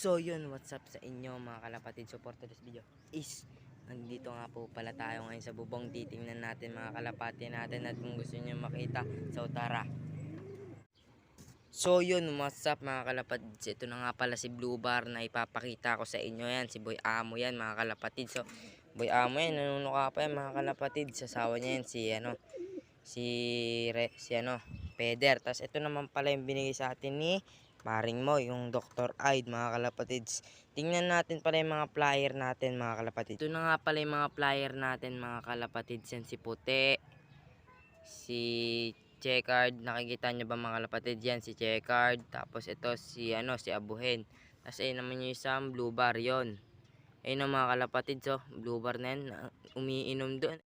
So yun, what's up sa inyo mga kalapatid. So for today's video is nandito nga po pala tayo ngayon sa bubong. Titingnan natin mga kalapati natin at kung gusto niyo makita, so tara. So yun, what's up mga kalapatid. Ito na nga pala si Blue Bar na ipapakita ko sa inyo. Yan, si Boy Amo yan mga kalapatid. So Boy Amo yan, nanunuka pa yan mga kalapatid. Sasawa niya yan si Peder. Tapos ito naman pala yung binigay sa atin ni Paring mo, yung Dr. Aid mga kalapatids. Tingnan natin pala yung mga flyer natin mga kalapatids. Ito na nga pala yung mga flyer natin mga kalapatids. Yan si Puti, si Checkered. Nakikita nyo ba mga kalapatids? Yan si Checkered. Tapos ito si Abuhen. Tapos ayun naman yung isang Blue Bar yon. Ayun ang mga kalapatids, oh, Blue Bar na yan, umiinom doon.